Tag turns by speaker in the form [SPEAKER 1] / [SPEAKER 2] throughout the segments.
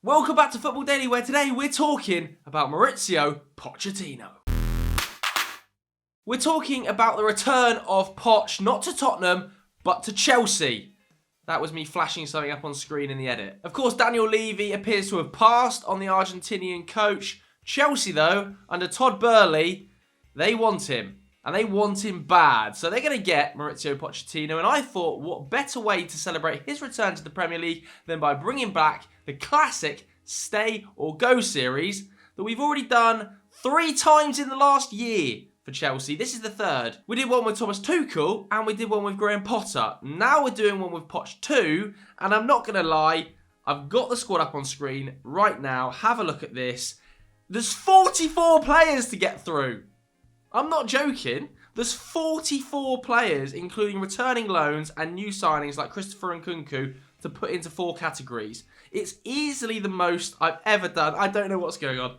[SPEAKER 1] Welcome back to Football Daily, where today we're talking about Mauricio Pochettino. We're talking about the return of Poch, not to Tottenham, but to Chelsea. That was me flashing something up on screen in the edit. Of course, Daniel Levy appears to have passed on the Argentinian coach. Chelsea, though, under Todd Boehly, they want him. And they want him bad. So they're going to get Mauricio Pochettino. And I thought, what better way to celebrate his return to the Premier League than by bringing back the classic Stay or Go series that we've already done 3 times in the last year for Chelsea. This is the third. We did one with Thomas Tuchel and we did one with Graham Potter. Now we're doing one with Poch too. And I'm not going to lie, I've got the squad up on screen right now. Have a look at this. There's 44 players to get through. I'm not joking. There's 44 players, including returning loans and new signings like Christopher Nkunku, to put into 4 categories. It's easily the most I've ever done. I don't know what's going on.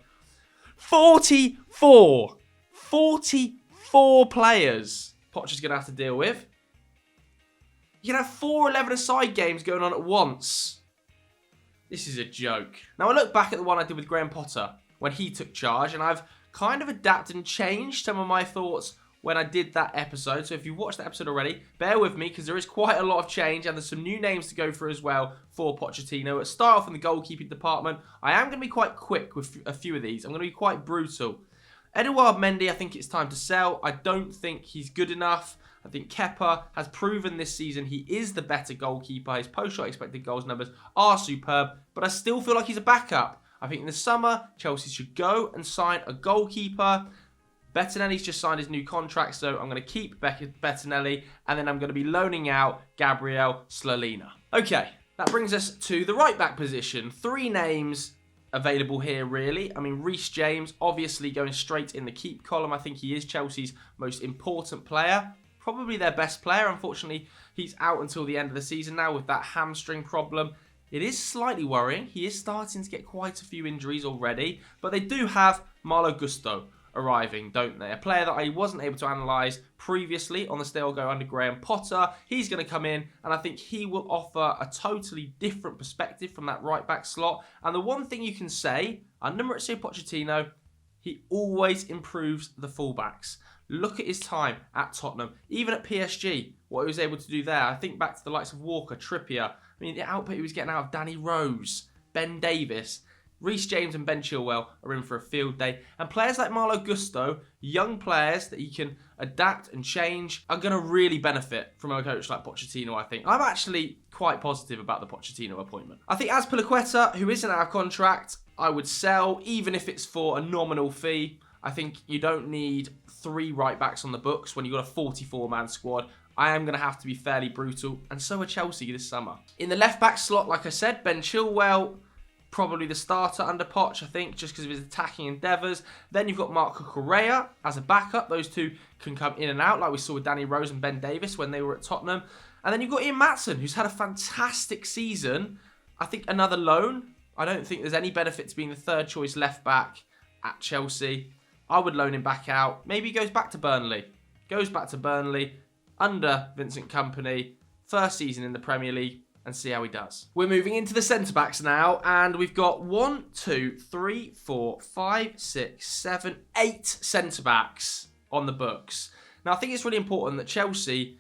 [SPEAKER 1] 44. 44 players Poch is going to have to deal with. You can have 4 11-a-side games going on at once. This is a joke. Now, I look back at the one I did with Graham Potter when he took charge, and I've kind of adapted and changed some of my thoughts when I did that episode. So if you've watched that episode already, bear with me because there is quite a lot of change and there's some new names to go through as well for Pochettino. Let's start off in the goalkeeping department. I am going to be quite quick with a few of these. I'm going to be quite brutal. Eduard Mendy, I think it's time to sell. I don't think he's good enough. I think Kepa has proven this season he is the better goalkeeper. His post-shot expected goals numbers are superb, but I still feel like he's a backup. I think in the summer, Chelsea should go and sign a goalkeeper. Bettinelli's just signed his new contract, so I'm going to keep Bettinelli, and then I'm going to be loaning out Gabriel Slolina. Okay, that brings us to the right-back position. 3 names available here, really. I mean, Reece James, obviously going straight in the keep column. I think he is Chelsea's most important player. Probably their best player. Unfortunately, he's out until the end of the season now with that hamstring problem. It is slightly worrying. He is starting to get quite a few injuries already. But they do have Malo Gusto arriving, don't they? A player that I wasn't able to analyse previously on the Stay or Go under Graham Potter. He's going to come in and I think he will offer a totally different perspective from that right-back slot. And the one thing you can say, under Mauricio Pochettino, he always improves the fullbacks. Look at his time at Tottenham. Even at PSG, what he was able to do there. I think back to the likes of Walker, Trippier. I mean, the output he was getting out of Danny Rose, Ben Davis, Reece James and Ben Chilwell are in for a field day. And players like Malo Gusto, young players that he can adapt and change, are going to really benefit from a coach like Pochettino, I think. I'm actually quite positive about the Pochettino appointment. I think Azpilicueta, who isn't out of contract, I would sell, even if it's for a nominal fee. I think you don't need 3 right-backs on the books when you've got a 44-man squad. I am going to have to be fairly brutal, and so are Chelsea this summer. In the left-back slot, like I said, Ben Chilwell, probably the starter under Poch, I think, just because of his attacking endeavours. Then you've got Marco Correa as a backup. Those two can come in and out, like we saw with Danny Rose and Ben Davis when they were at Tottenham. And then you've got Ian Maatsen, who's had a fantastic season. I think another loan. I don't think there's any benefit to being the third-choice left-back at Chelsea. I would loan him back out. Maybe he goes back to Burnley. Under Vincent Kompany. First season in the Premier League. And see how he does. We're moving into the centre-backs now. And we've got 1, 2, 3, 4, 5, 6, 7, 8 centre-backs on the books. Now, I think it's really important that Chelsea,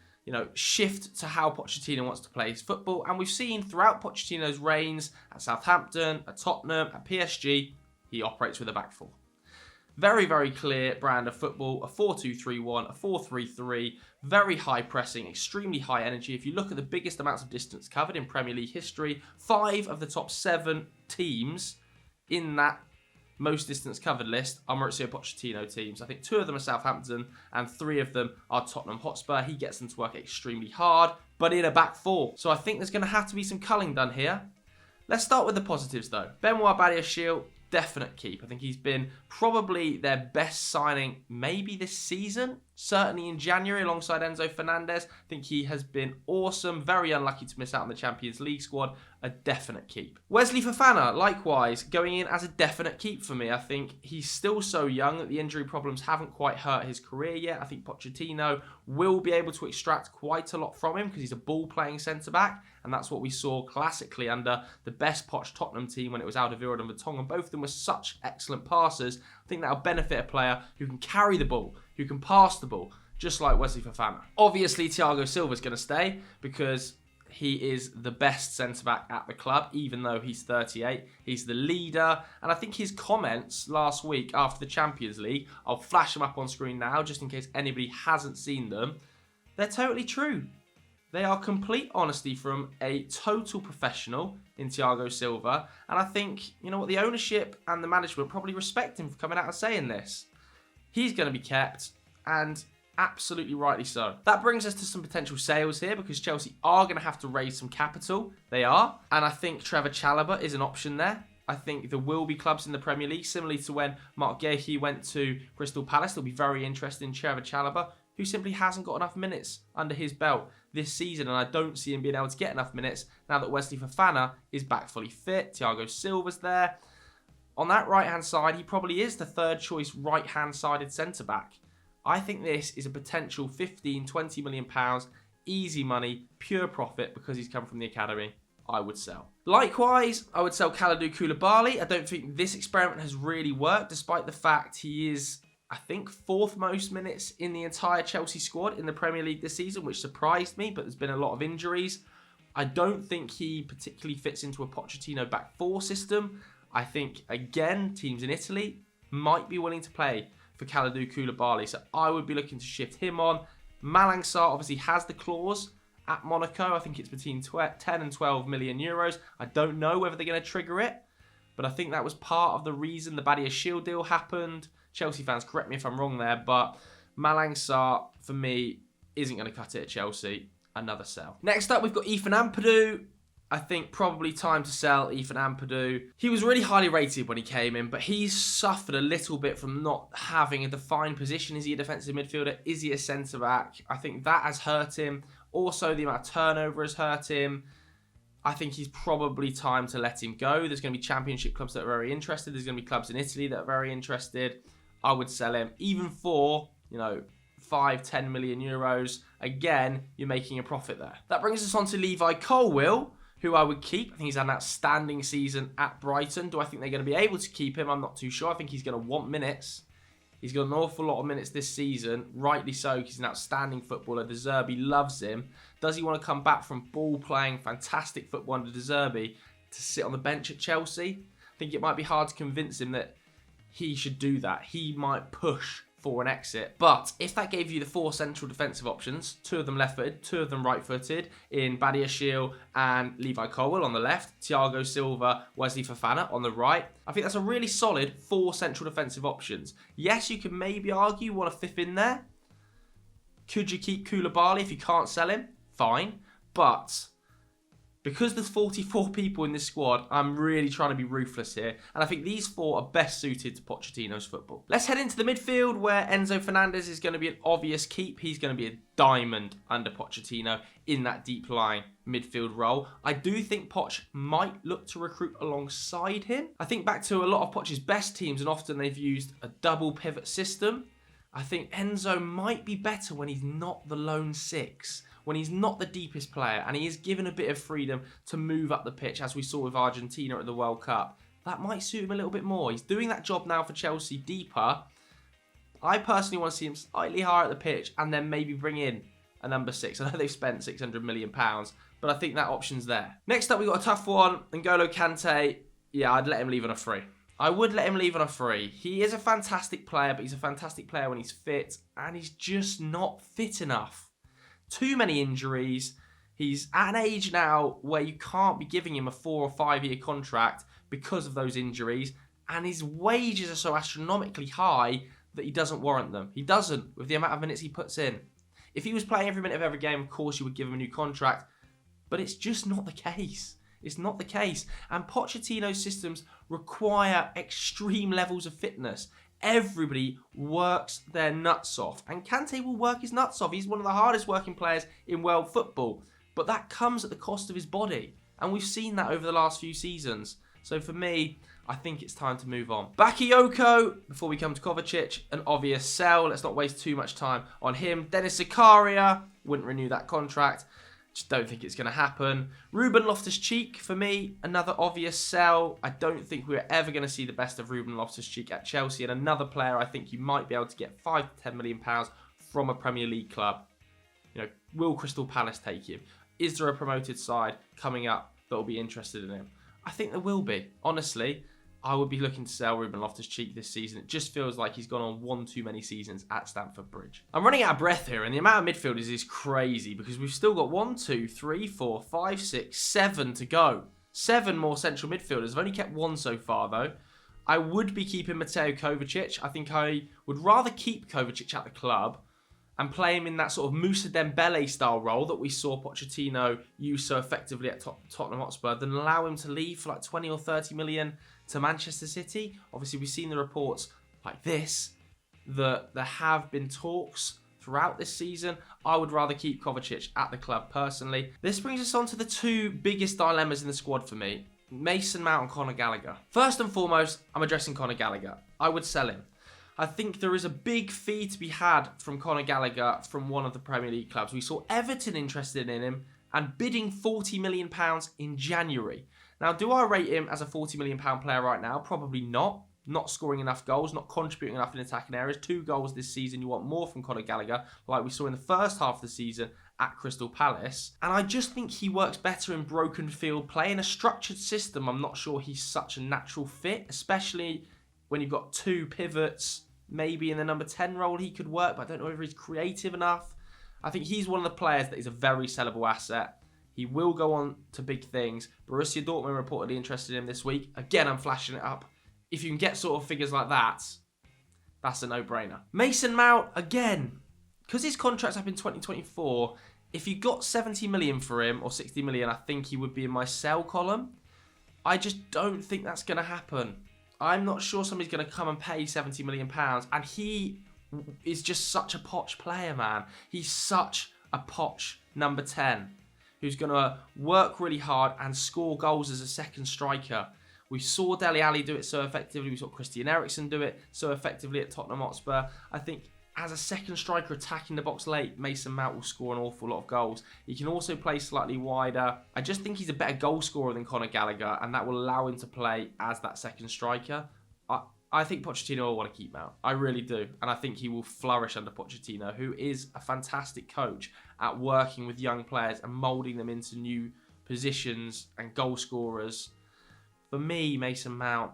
[SPEAKER 1] shift to how Pochettino wants to play his football. And we've seen throughout Pochettino's reigns at Southampton, at Tottenham, at PSG, he operates with a back 4. Very, very clear brand of football. A 4-2-3-1, a 4-3-3. Very high pressing, extremely high energy. If you look at the biggest amounts of distance covered in Premier League history, 5 of the top 7 teams in that most distance covered list are Mauricio Pochettino teams. I think 2 of them are Southampton and 3 of them are Tottenham Hotspur. He gets them to work extremely hard, but in a back 4. So I think there's going to have to be some culling done here. Let's start with the positives though. Benoit Badiashile, definite keep. I think he's been probably their best signing maybe this season. certainly in January alongside Enzo Fernandez. I think he has been awesome. Very unlucky to miss out on the Champions League squad. A definite keep. Wesley Fofana, likewise, going in as a definite keep for me. I think he's still so young that the injury problems haven't quite hurt his career yet. I think Pochettino will be able to extract quite a lot from him because he's a ball-playing centre-back, and that's what we saw classically under the best Poch Tottenham team when it was Alderweireld and Vertonghen. Both of them were such excellent passers. I think that'll benefit a player who can carry the ball, who can pass the ball, just like Wesley Fofana. Obviously, Thiago Silva's going to stay because he is the best centre-back at the club, even though he's 38. He's the leader. And I think his comments last week after the Champions League, I'll flash them up on screen now, just in case anybody hasn't seen them. They're totally true. They are complete honesty from a total professional in Thiago Silva. And I think, you know what, the ownership and the management probably respect him for coming out and saying this. He's going to be kept, and absolutely rightly so. That brings us to some potential sales here because Chelsea are going to have to raise some capital. They are. And I think Trevor Chalobah is an option there. I think there will be clubs in the Premier League, similarly to when Mark Guehi went to Crystal Palace. They'll be very interested in Trevor Chalobah, who simply hasn't got enough minutes under his belt this season. And I don't see him being able to get enough minutes now that Wesley Fofana is back fully fit. Thiago Silva's there. On that right-hand side, he probably is the third choice right-hand sided centre-back. I think this is a potential 15, 20 million pounds, easy money, pure profit because he's come from the academy. I would sell. Likewise, I would sell Kalidou Koulibaly. I don't think this experiment has really worked, despite the fact he is, I think, fourth most minutes in the entire Chelsea squad in the Premier League this season, which surprised me, but there's been a lot of injuries. I don't think he particularly fits into a Pochettino back four system. I think, again, teams in Italy might be willing to play for Kalidou Koulibaly, so I would be looking to shift him on. Malang Sarr obviously has the clause at Monaco. I think it's between 10 and 12 million euros. I don't know whether they're going to trigger it, but I think that was part of the reason the Badia Shield deal happened. Chelsea fans, correct me if I'm wrong there, but Malang Sarr, for me, isn't going to cut it at Chelsea. Another sell. Next up, we've got Ethan Ampadu. I think probably time to sell Ethan Ampadu. He was really highly rated when he came in, but he's suffered a little bit from not having a defined position. Is he a defensive midfielder? Is he a centre-back? I think that has hurt him. Also, the amount of turnover has hurt him. I think he's probably time to let him go. There's going to be championship clubs that are very interested. There's going to be clubs in Italy that are very interested. I would sell him, even for, 5-10 million euros. Again, you're making a profit there. That brings us on to Levi Colwill, who I would keep. I think he's had an outstanding season at Brighton. Do I think they're going to be able to keep him? I'm not too sure. I think he's going to want minutes. He's got an awful lot of minutes this season. Rightly so, because he's an outstanding footballer. De Zerbi loves him. Does he want to come back from ball-playing, fantastic football under De Zerbi to sit on the bench at Chelsea? I think it might be hard to convince him that he should do that. He might push for an exit. But if that gave you the four central defensive options, two of them left-footed, two of them right-footed, in Badia Shield and Levi Colwill on the left, Thiago Silva, Wesley Fofana on the right, I think that's a really solid four central defensive options. Yes, you could maybe argue you want a fifth in there. Could you keep Koulibaly if you can't sell him? Fine. But because there's 44 people in this squad, I'm really trying to be ruthless here. And I think these four are best suited to Pochettino's football. Let's head into the midfield where Enzo Fernandez is going to be an obvious keep. He's going to be a diamond under Pochettino in that deep line midfield role. I do think Poch might look to recruit alongside him. I think back to a lot of Poch's best teams, and often they've used a double pivot system. I think Enzo might be better when he's not the lone six, when he's not the deepest player, and he is given a bit of freedom to move up the pitch, as we saw with Argentina at the World Cup. That might suit him a little bit more. He's doing that job now for Chelsea deeper. I personally want to see him slightly higher at the pitch and then maybe bring in a number six. I know they've spent £600 million, but I think that option's there. Next up, we've got a tough one. N'Golo Kante. Yeah, I'd let him leave on a free. I would let him leave on a free. He is a fantastic player, but he's a fantastic player when he's fit, and he's just not fit enough. Too many injuries. He's at an age now where you can't be giving him a 4 or 5 year contract because of those injuries, and his wages are so astronomically high that he doesn't warrant them. He doesn't, with the amount of minutes he puts in. If he was playing every minute of every game, of course you would give him a new contract, but it's just not the case. It's not the case. And Pochettino's systems require extreme levels of fitness. Everybody works their nuts off. And Kante will work his nuts off. He's one of the hardest working players in world football. But that comes at the cost of his body. And we've seen that over the last few seasons. So for me, I think it's time to move on. Bakayoko, before we come to Kovacic, an obvious sell. Let's not waste too much time on him. Dennis Zakaria, wouldn't renew that contract. Just don't think it's going to happen. Ruben Loftus-Cheek, for me, another obvious sell. I don't think we're ever going to see the best of Ruben Loftus-Cheek at Chelsea. And another player I think you might be able to get £5 to £10 million from a Premier League club. You know, will Crystal Palace take him? Is there a promoted side coming up that will be interested in him? I think there will be. Honestly, I would be looking to sell Ruben Loftus-Cheek this season. It just feels like he's gone on one too many seasons at Stamford Bridge. I'm running out of breath here, and the amount of midfielders is crazy because we've still got 1, 2, 3, 4, 5, 6, 7 to go. 7 more central midfielders. I've only kept 1 so far, though. I would be keeping Mateo Kovacic. I think I would rather keep Kovacic at the club and play him in that sort of Moussa Dembele style role that we saw Pochettino use so effectively at Tottenham Hotspur than allow him to leave for like 20 or 30 million to Manchester City. Obviously, we've seen the reports like this that there have been talks throughout this season. I would rather keep Kovacic at the club personally. This brings us on to the 2 biggest dilemmas in the squad for me. Mason Mount and Conor Gallagher. First and foremost, I'm addressing Conor Gallagher. I would sell him. I think there is a big fee to be had from Conor Gallagher from one of the Premier League clubs. We saw Everton interested in him and bidding £40 million in January. Now, do I rate him as a £40 million player right now? Probably not. Not scoring enough goals, not contributing enough in attacking areas. 2 goals this season. You want more from Conor Gallagher, like we saw in the first half of the season at Crystal Palace. And I just think he works better in broken field play. In a structured system, I'm not sure he's such a natural fit, especially when you've got 2 pivots. Maybe in the number 10 role he could work, but I don't know if he's creative enough. I think he's one of the players that is a very sellable asset. He will go on to big things. Borussia Dortmund reportedly interested in him this week. Again, I'm flashing it up. If you can get sort of figures like that, that's a no-brainer. Mason Mount, again, because his contract's up in 2024, if you got 70 million for him, or 60 million, I think he would be in my sell column. I just don't think that's going to happen. I'm not sure somebody's going to come and pay £70 million. And he is just such a Poch player, man. He's such a Poch number 10 who's going to work really hard and score goals as a second striker. We saw Dele Alli do it so effectively. We saw Christian Eriksen do it so effectively at Tottenham Hotspur. I think as a second striker attacking the box late, Mason Mount will score an awful lot of goals. He can also play slightly wider. I just think he's a better goal scorer than Conor Gallagher, and that will allow him to play as that second striker. I think Pochettino will want to keep Mount. I really do. And I think he will flourish under Pochettino, who is a fantastic coach at working with young players and moulding them into new positions and goal scorers. For me, Mason Mount,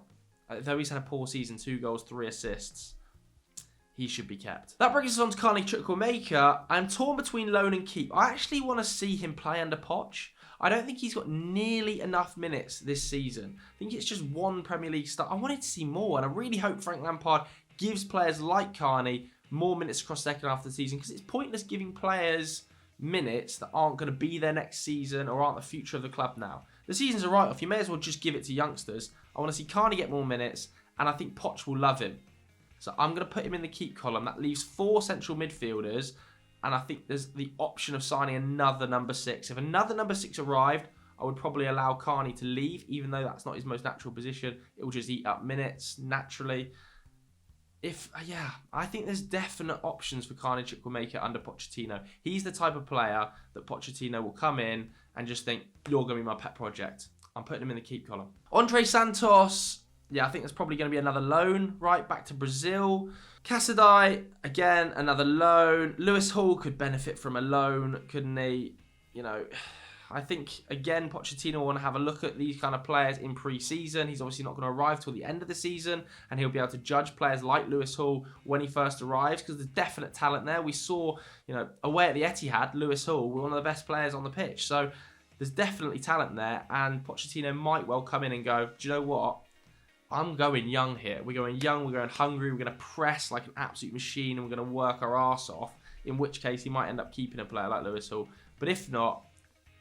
[SPEAKER 1] though he's had a poor season, 2 goals, 3 assists, he should be kept. That brings us on to Carney Chukwuemeka. I'm torn between loan and keep. I actually want to see him play under Poch. I don't think he's got nearly enough minutes this season. I think it's just 1 Premier League start. I wanted to see more, and I really hope Frank Lampard gives players like Carney more minutes across the second half of the season, because it's pointless giving players minutes that aren't going to be there next season or aren't the future of the club now. The season's a write-off. You may as well just give it to youngsters. I want to see Carney get more minutes, and I think Poch will love him. So I'm going to put him in the keep column. That leaves 4 central midfielders. And I think there's the option of signing another number 6. If another number 6 arrived, I would probably allow Carney to leave, even though that's not his most natural position. It will just eat up minutes naturally. I think there's definite options for Carney Chukwuemeka under Pochettino. He's the type of player that Pochettino will come in and just think, you're going to be my pet project. I'm putting him in the keep column. Andre Santos, I think that's probably going to be another loan, right, back to Brazil. Casadei, again, another loan. Lewis Hall could benefit from a loan, couldn't he? I think, again, Pochettino will want to have a look at these kind of players in pre-season. He's obviously not going to arrive till the end of the season, and he'll be able to judge players like Lewis Hall when he first arrives, because there's definite talent there. We saw, away at the Etihad, Lewis Hall was one of the best players on the pitch. So there's definitely talent there, and Pochettino might well come in and go, do you know what? I'm going young here. We're going young, we're going hungry, we're going to press like an absolute machine, and we're going to work our arse off, in which case he might end up keeping a player like Lewis Hall. But if not,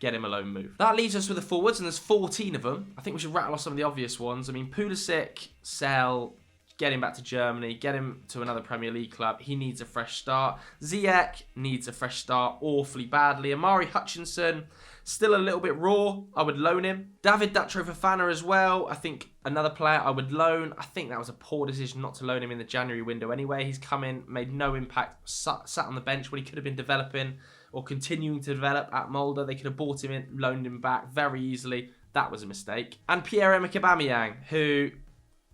[SPEAKER 1] get him a loan move. That leaves us with the forwards, and there's 14 of them. I think we should rattle off some of the obvious ones. I mean, Pulisic, sell. Get him back to Germany. Get him to another Premier League club. He needs a fresh start. Ziyech needs a fresh start awfully badly. Amari Hutchinson, still a little bit raw. I would loan him. David Datro Fofana as well. I think another player I would loan. I think that was a poor decision not to loan him in the January window anyway. He's come in, made no impact, sat on the bench when he could have been developing or continuing to develop at Mulder. They could have bought him in, loaned him back very easily. That was a mistake. And Pierre-Emerick Aubameyang, who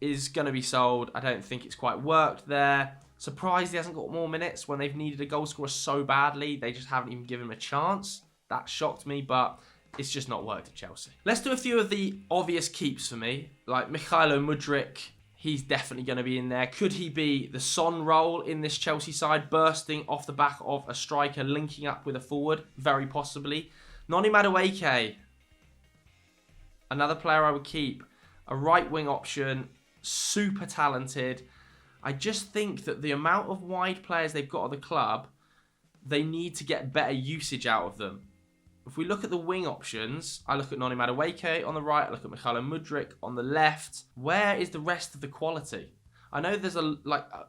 [SPEAKER 1] is going to be sold. I don't think it's quite worked there. Surprised he hasn't got more minutes when they've needed a goal scorer so badly. They just haven't even given him a chance. That shocked me, but it's just not worked at Chelsea. Let's do a few of the obvious keeps for me, like Mykhailo Mudryk. He's definitely going to be in there. Could he be the Son role in this Chelsea side, bursting off the back of a striker, linking up with a forward? Very possibly. Noni Madueke, another player I would keep. A right wing option, super talented. I just think that the amount of wide players they've got at the club, they need to get better usage out of them. If we look at the wing options, I look at Noni Madueke on the right, I look at Mykhailo Mudryk on the left. Where is the rest of the quality? I know there's an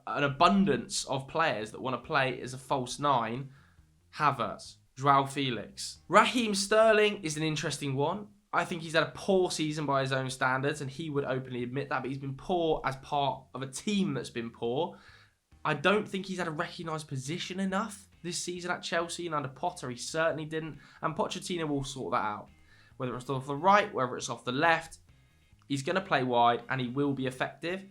[SPEAKER 1] abundance of players that want to play as a false nine. Havertz, João Felix. Raheem Sterling is an interesting one. I think he's had a poor season by his own standards, and he would openly admit that, but he's been poor as part of a team that's been poor. I don't think he's had a recognised position enough this season at Chelsea, and under Potter he certainly didn't, and Pochettino will sort that out. Whether it's off the right, whether it's off the left, he's going to play wide, and he will be effective.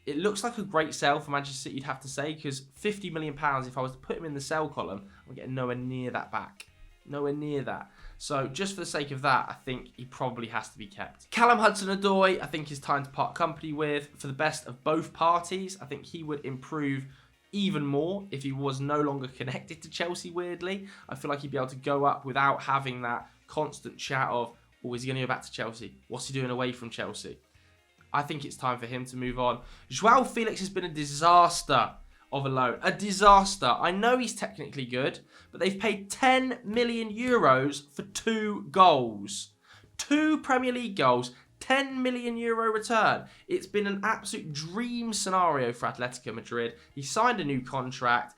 [SPEAKER 1] It looks like a great sell for Manchester City, you'd have to say, because £50 million, if I was to put him in the sell column, I'm getting nowhere near that back. Nowhere near that. So just for the sake of that, I think he probably has to be kept. Callum Hudson-Odoi, I think is time to part company with. For the best of both parties, I think he would improve even more if he was no longer connected to Chelsea, weirdly. I feel like he'd be able to go up without having that constant chat of, oh, is he going to go back to Chelsea? What's he doing away from Chelsea? I think it's time for him to move on. João Felix has been a disaster of a loan. A disaster. I know he's technically good, but they've paid €10 million for 2 goals. 2 Premier League goals, €10 million return. It's been an absolute dream scenario for Atletico Madrid. He signed a new contract.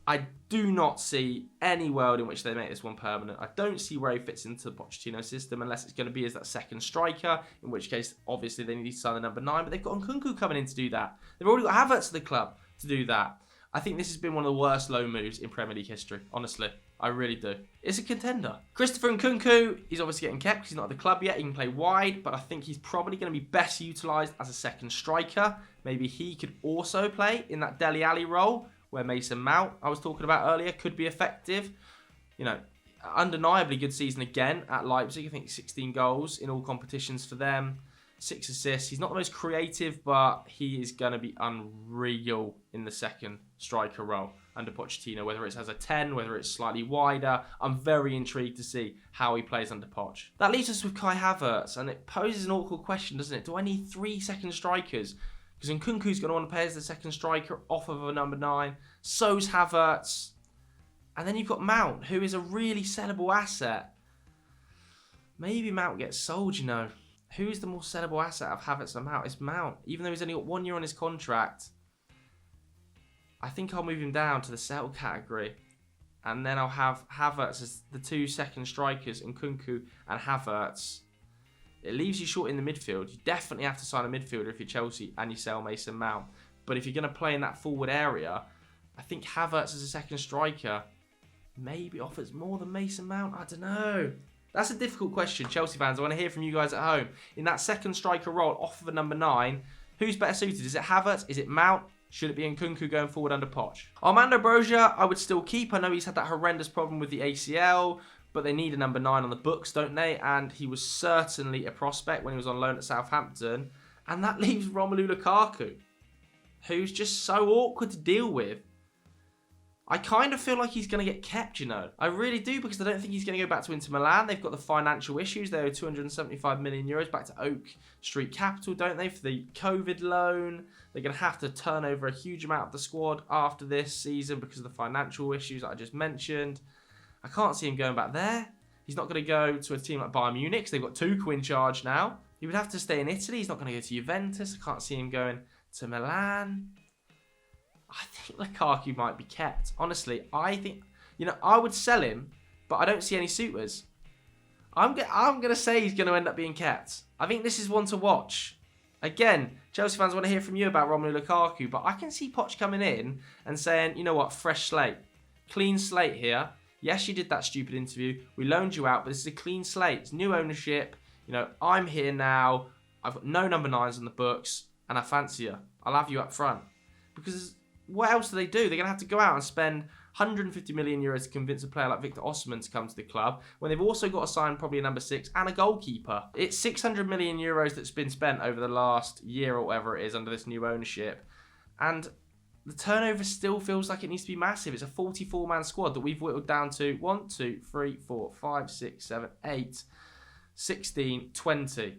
[SPEAKER 1] I do not see any world in which they make this one permanent. I don't see where he fits into the Pochettino system unless it's going to be as that second striker, in which case, obviously, they need to sign the number 9, but they've got Nkunku coming in to do that. They've already got Havertz at the club to do that. I think this has been one of the worst loan moves in Premier League history, honestly. I really do. It's a contender. Christopher Nkunku, he's obviously getting kept because he's not at the club yet. He can play wide, but I think he's probably going to be best utilised as a second striker. Maybe he could also play in that Dele Alli role, where Mason Mount, I was talking about earlier, could be effective. You know, undeniably good season again at Leipzig. I think 16 goals in all competitions for them. 6 assists. He's not the most creative, but he is going to be unreal in the second striker role under Pochettino, whether it's as a 10, whether it's slightly wider. I'm very intrigued to see how he plays under Poch. That leaves us with Kai Havertz, and it poses an awkward question, doesn't it? Do I need 3 second strikers? Because Nkunku's going to want to play as the second striker off of a number 9. So's Havertz. And then you've got Mount, who is a really sellable asset. Maybe Mount gets sold, you know. Who's the more sellable asset of Havertz and Mount? It's Mount. Even though he's only got 1 year on his contract, I think I'll move him down to the sell category. And then I'll have Havertz as the 2 second strikers, Nkunku and Havertz. It leaves you short in the midfield. You definitely have to sign a midfielder if you're Chelsea and you sell Mason Mount. But if you're going to play in that forward area, I think Havertz as a second striker maybe offers more than Mason Mount. I don't know. That's a difficult question, Chelsea fans. I want to hear from you guys at home. In that second striker role, off of a number 9, who's better suited? Is it Havertz? Is it Mount? Should it be Nkunku going forward under Poch? Armando Broja, I would still keep. I know he's had that horrendous problem with the ACL, but they need a number 9 on the books, don't they? And he was certainly a prospect when he was on loan at Southampton. And that leaves Romelu Lukaku, who's just so awkward to deal with. I kind of feel like he's going to get kept, you know. I really do, because I don't think he's going to go back to Inter Milan. They've got the financial issues. They owe €275 million back to Oak Street Capital, don't they, for the COVID loan. They're going to have to turn over a huge amount of the squad after this season because of the financial issues that I just mentioned. I can't see him going back there. He's not going to go to a team like Bayern Munich, because they've got Tuchel in charge now. He would have to stay in Italy. He's not going to go to Juventus. I can't see him going to Milan. I think Lukaku might be kept. Honestly, I think, I would sell him, but I don't see any suitors. I'm going to say he's going to end up being kept. I think this is one to watch. Again, Chelsea fans want to hear from you about Romelu Lukaku, but I can see Poch coming in and saying, you know what, fresh slate. Clean slate here. Yes, you did that stupid interview. We loaned you out, but this is a clean slate. It's new ownership. I'm here now. I've got no number 9s on the books, and I fancy you. I'll have you up front. Because what else do? They're going to have to go out and spend 150 million euros to convince a player like Victor Osimhen to come to the club, when they've also got to sign probably a number 6 and a goalkeeper. It's 600 million euros that's been spent over the last year or whatever it is under this new ownership. And the turnover still feels like it needs to be massive. It's a 44-man squad that we've whittled down to 1, 2, 3, 4, 5, 6, 7, 8, 16, 20.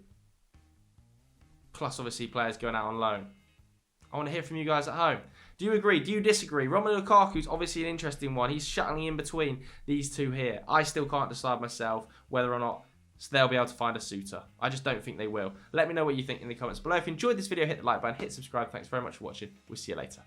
[SPEAKER 1] Plus, obviously, players going out on loan. I want to hear from you guys at home. Do you agree? Do you disagree? Romelu Lukaku's obviously an interesting one. He's shuttling in between these two here. I still can't decide myself whether or not they'll be able to find a suitor. I just don't think they will. Let me know what you think in the comments below. If you enjoyed this video, hit the like button, hit subscribe. Thanks very much for watching. We'll see you later.